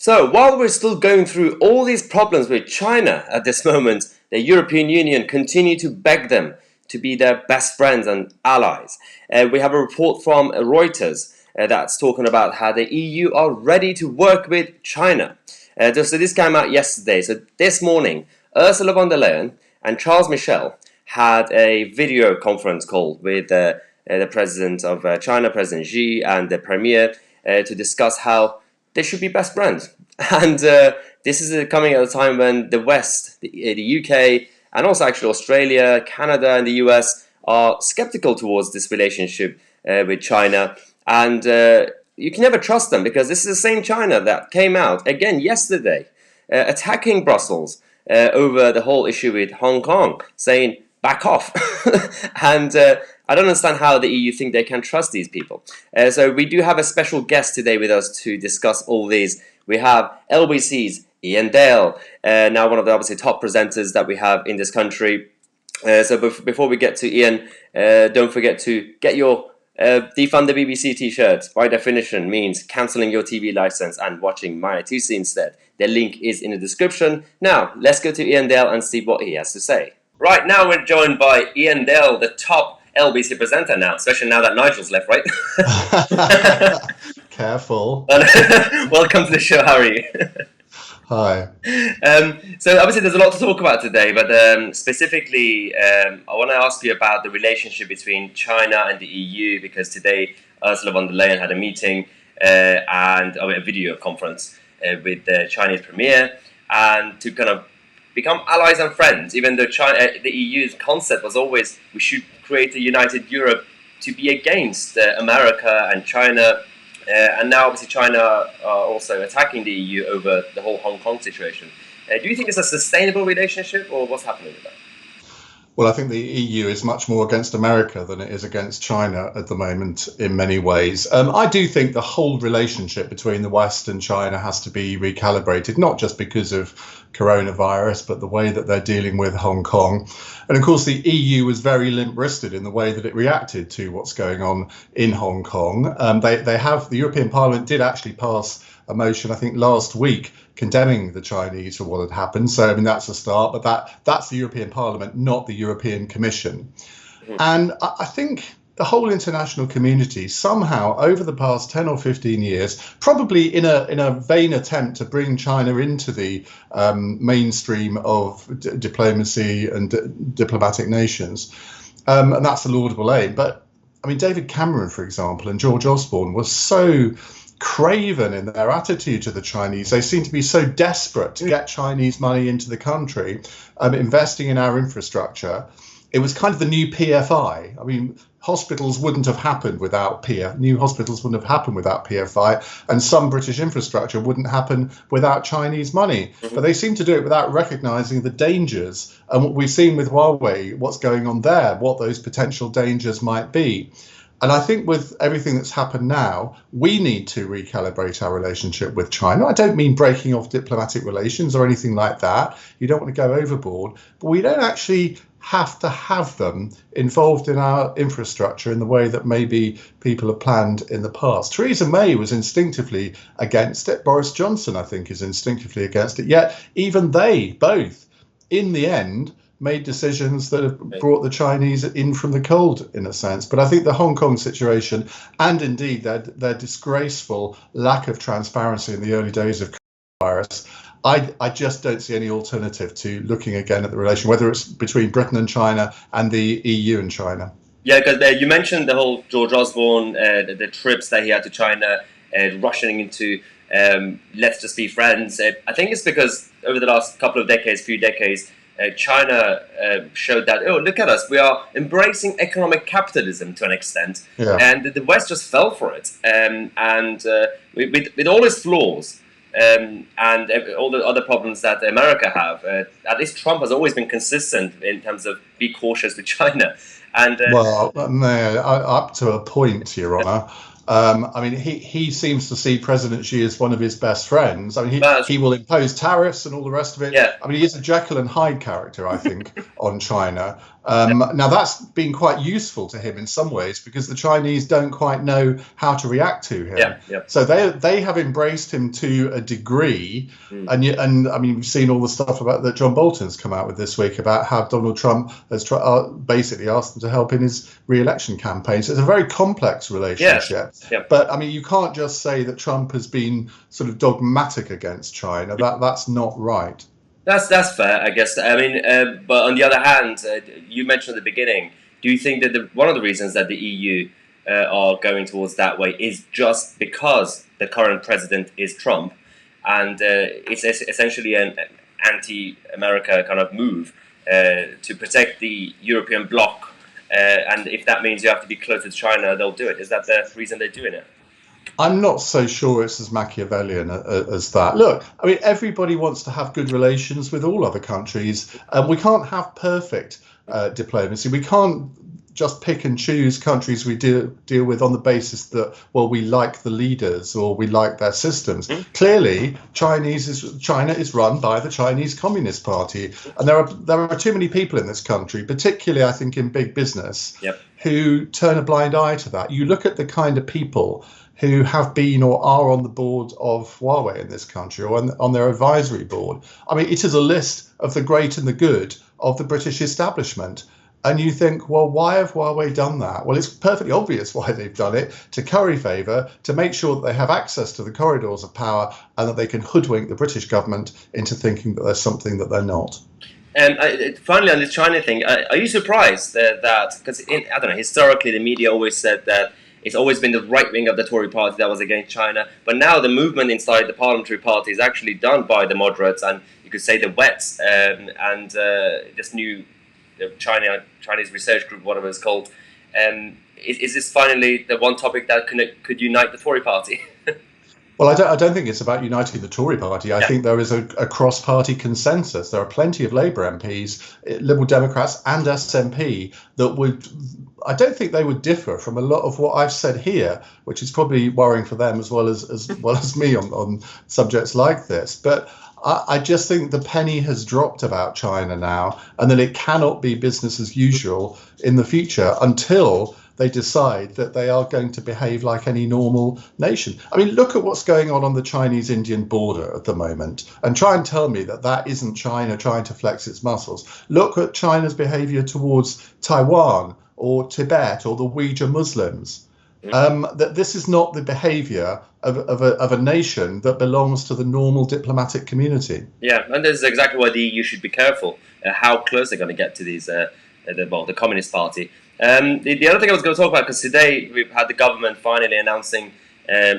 So, while we're still going through all these problems with China at this moment, the European Union continue to beg them to be their best friends and allies. We have a report from Reuters that's talking about how the EU are ready to work with China. So this came out yesterday. So this morning, Ursula von der Leyen and Charles Michel had a video conference call with the president of China, President Xi, and the premier to discuss how they should be best friends. And this is coming at a time when the West, the UK, and also actually Australia, Canada, and the US are skeptical towards this relationship with China. And you can never trust them, because this is the same China that came out again yesterday attacking Brussels over the whole issue with Hong Kong, saying, back off. And I don't understand how the EU think they can trust these people. So we do have a special guest today with us to discuss all these. We have LBC's Ian Dale, now one of the obviously top presenters that we have in this country. So before we get to Ian, don't forget to get your defund the BBC t-shirt. By definition means cancelling your TV license and watching my Tousi instead. The link is in the description. Now, let's go to Ian Dale and see what he has to say. Right, now we're joined by Ian Dale, the top LBC presenter now, especially now that Nigel's left, right? Careful. Welcome to the show, how are you? Hi. So obviously there's a lot to talk about today, but specifically I want to ask you about the relationship between China and the EU, because today Ursula von der Leyen had a meeting and a video conference with the Chinese premier, and to kind of become allies and friends, even though the EU's concept was always we should create a united Europe to be against America and China. And now obviously China are also attacking the EU over the whole Hong Kong situation. Do you think it's a sustainable relationship, or what's happening with that? Well, I think the EU is much more against America than it is against China at the moment in many ways. I do think the whole relationship between the West and China has to be recalibrated, not just because of coronavirus, but the way that they're dealing with Hong Kong. And of course, the EU was very limp-wristed in the way that it reacted to what's going on in Hong Kong. The European Parliament did actually pass a motion, I think, last week condemning the Chinese for what had happened. So, I mean, that's a start, but that's the European Parliament, not the European Commission. Mm-hmm. And I think the whole international community somehow over the past 10 or 15 years, probably in a vain attempt to bring China into the mainstream of diplomacy and diplomatic nations, and that's a laudable aim. But I mean, David Cameron, for example, and George Osborne were so craven in their attitude to the Chinese. They seem to be so desperate to get Chinese money into the country, investing in our infrastructure. It was kind of the new PFI. I mean, hospitals wouldn't have happened without new hospitals wouldn't have happened without PFI, and some British infrastructure wouldn't happen without Chinese money. Mm-hmm. But they seem to do it without recognizing the dangers, and what we've seen with Huawei, what's going on there, what those potential dangers might be. And I think with everything that's happened now, we need to recalibrate our relationship with China. I don't mean breaking off diplomatic relations or anything like that. You don't want to go overboard, but we don't actually have to have them involved in our infrastructure in the way that maybe people have planned in the past. Theresa May was instinctively against it. Boris Johnson, I think, is instinctively against it. Yet even they both, in the end, made decisions that have brought the Chinese in from the cold, in a sense. But I think the Hong Kong situation, and indeed their disgraceful lack of transparency in the early days of coronavirus, I just don't see any alternative to looking again at the relation, whether it's between Britain and China and the EU and China. Yeah, because you mentioned the whole George Osborne, the trips that he had to China, rushing into let's just be friends. I think it's because over the last few decades, China showed that, oh, look at us, we are embracing economic capitalism to an extent, and the West just fell for it. With all its flaws and all the other problems that America have, at least Trump has always been consistent in terms of be cautious with China. And well, no, up to a point, Your Honour. I mean, he seems to see President Xi as one of his best friends. I mean, But he will impose tariffs and all the rest of it. yeah, I mean, he is a Jekyll and Hyde character, I think, on China. Now, that's been quite useful to him in some ways because the Chinese don't quite know how to react to him. yeah. So they have embraced him to a degree. And I mean, we've seen all the stuff about that John Bolton's come out with this week about how Donald Trump has basically asked them to help in his re-election campaign. So it's a very complex relationship. Yeah. But I mean, you can't just say that Trump has been sort of dogmatic against China. That's not right. That's fair, I guess. I mean, but on the other hand, you mentioned at the beginning. Do you think that one of the reasons that the EU are going towards that way is just because the current president is Trump, and it's essentially an anti-America kind of move to protect the European bloc? And if that means you have to be closer to China, they'll do it. Is that the reason they're doing it? I'm not so sure it's as Machiavellian as that. Look, I mean, everybody wants to have good relations with all other countries, and we can't have perfect diplomacy. We can't just pick and choose countries we deal with on the basis that, well, we like the leaders or we like their systems. Clearly, China is run by the Chinese Communist Party, and there are too many people in this country, particularly I think in big business, who turn a blind eye to that. You look at the kind of people who have been or are on the board of Huawei in this country or on their advisory board. I mean, it is a list of the great and the good of the British establishment. And you think, well, why have Huawei done that? Well, it's perfectly obvious why they've done it, to curry favour, to make sure that they have access to the corridors of power and that they can hoodwink the British government into thinking that there's something that they're not. And finally, on this China thing, are you surprised that, because I don't know, historically the media always said that it's always been the right wing of the Tory party that was against China, but now the movement inside the parliamentary party is actually done by the moderates and you could say the wets and this new Chinese research group, whatever it's called. Is this finally the one topic that could unite the Tory party? Well, I don't think it's about uniting the Tory party. I think there is a cross-party consensus. There are plenty of Labour MPs, Liberal Democrats and SNP that I don't think they would differ from a lot of what I've said here, which is probably worrying for them as well as me on subjects like this. But I just think the penny has dropped about China now, and that it cannot be business as usual in the future until they decide that they are going to behave like any normal nation. I mean, look at what's going on the Chinese-Indian border at the moment and try and tell me that that isn't China trying to flex its muscles. Look at China's behavior towards Taiwan or Tibet or the Uyghur Muslims. That this is not the behavior of a nation that belongs to the normal diplomatic community. Yeah, and this is exactly why the EU should be careful how close they're going to get to these the Communist Party. The other thing I was going to talk about, because today we've had the government finally announcing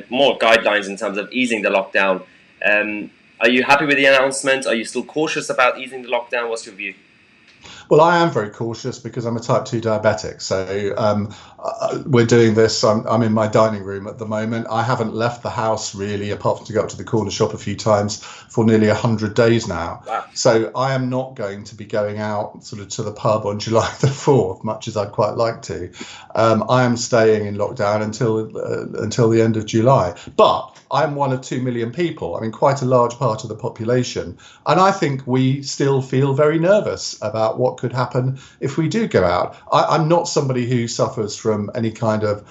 more guidelines in terms of easing the lockdown. Are you happy with the announcement? Are you still cautious about easing the lockdown? What's your view? Well, I am very cautious because I'm a type 2 diabetic. So we're doing this. I'm in my dining room at the moment. I haven't left the house really, apart from to go up to the corner shop a few times, for nearly 100 days now. Wow. So I am not going to be going out sort of to the pub on July the 4th, much as I'd quite like to. I am staying in lockdown until the end of July. But I'm one of 2 million people. I mean, quite a large part of the population. And I think we still feel very nervous about what could happen if we do go out. I'm not somebody who suffers from any kind of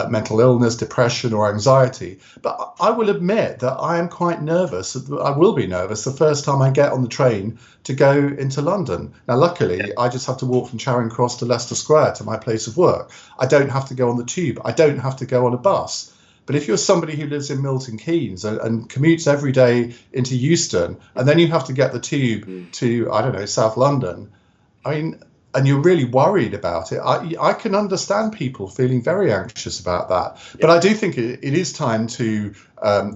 mental illness, depression or anxiety, but I will admit that I am quite nervous. I will be nervous the first time I get on the train to go into London. Now, luckily, I just have to walk from Charing Cross to Leicester Square to my place of work. I don't have to go on the tube. I don't have to go on a bus. But if you're somebody who lives in Milton Keynes and commutes every day into Euston, and then you have to get the tube to, I don't know, South London, I mean, and you're really worried about it, I can understand people feeling very anxious about that. But I do think it is time to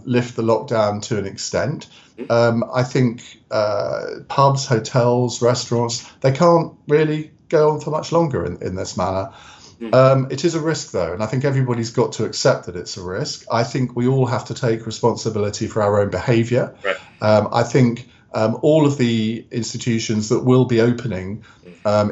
lift the lockdown to an extent. I think pubs, hotels, restaurants, they can't really go on for much longer in this manner. It is a risk, though, and I think everybody's got to accept that it's a risk. I think we all have to take responsibility for our own behaviour. Right. I think all of the institutions that will be opening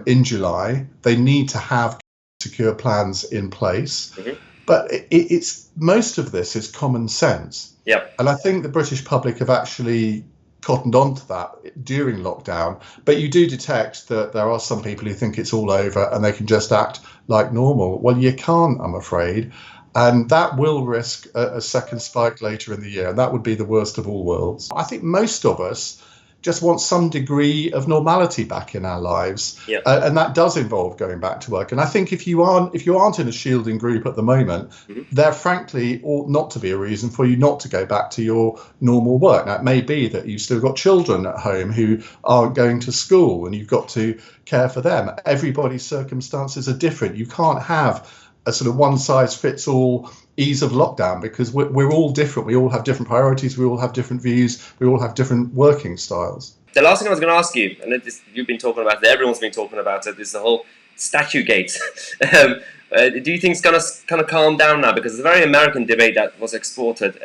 in July, they need to have secure plans in place. But it's most of this is common sense. Yeah. And I think the British public have actually cottoned on to that during lockdown. But you do detect that there are some people who think it's all over and they can just act like normal. Well, you can't, I'm afraid. And that will risk a second spike later in the year. And that would be the worst of all worlds. I think most of us just want some degree of normality back in our lives, and that does involve going back to work. And I think if you aren't in a shielding group at the moment, there frankly ought not to be a reason for you not to go back to your normal work. Now, it may be that you've still got children at home who aren't going to school, and you've got to care for them. Everybody's circumstances are different. You can't have a sort of one size fits all ease of lockdown, because we're all different. We all have different priorities. We all have different views. We all have different working styles. The last thing I was going to ask you, and you've been talking about it, everyone's been talking about it, is the whole statue gate. Do you think it's going to kind of calm down now? Because it's a very American debate that was exported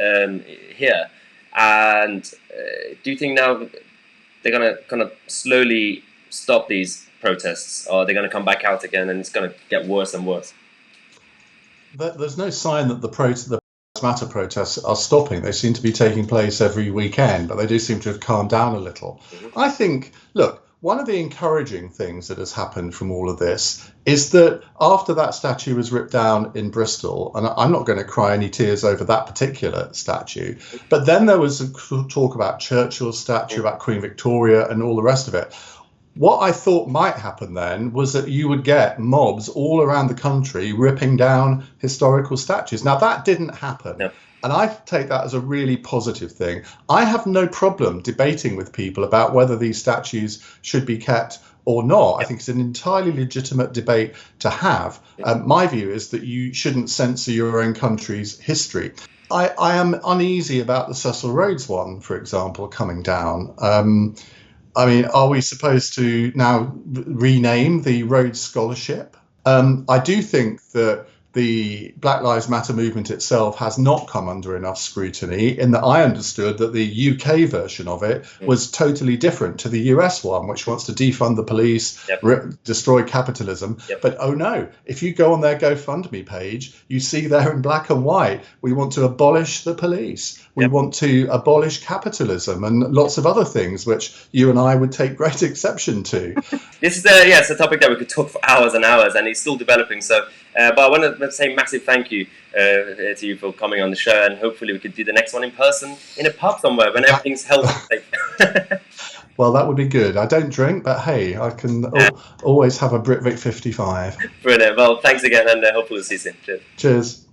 here. And do you think now they're going to kind of slowly stop these protests, or are they going to come back out again and it's going to get worse and worse? There's no sign that the Matter protests are stopping. They seem to be taking place every weekend, but they do seem to have calmed down a little. I think, look, one of the encouraging things that has happened from all of this is that after that statue was ripped down in Bristol, and I'm not going to cry any tears over that particular statue, but then there was a talk about Churchill's statue, about Queen Victoria and all the rest of it. What I thought might happen then was that you would get mobs all around the country ripping down historical statues. Now, that didn't happen. No. And I take that as a really positive thing. I have no problem debating with people about whether these statues should be kept or not. I think it's an entirely legitimate debate to have. My view is that you shouldn't censor your own country's history. I am uneasy about the Cecil Rhodes one, for example, coming down. I mean, are we supposed to now rename the Rhodes Scholarship? I do think that the Black Lives Matter movement itself has not come under enough scrutiny, in that I understood that the UK version of it was totally different to the US one, which wants to defund the police, destroy capitalism. But oh no, if you go on their GoFundMe page, you see there in black and white, we want to abolish the police. We want to abolish capitalism and lots of other things, which you and I would take great exception to. This is it's a topic that we could talk for hours and hours, and it's still developing. So, but I want to say massive thank you to you for coming on the show, and hopefully we could do the next one in person in a pub somewhere when everything's healthy and safe. Well, that would be good. I don't drink, but hey, I can always have a Britvic 55. Brilliant. Well, thanks again, and hopefully we'll see you soon. Cheers. Cheers.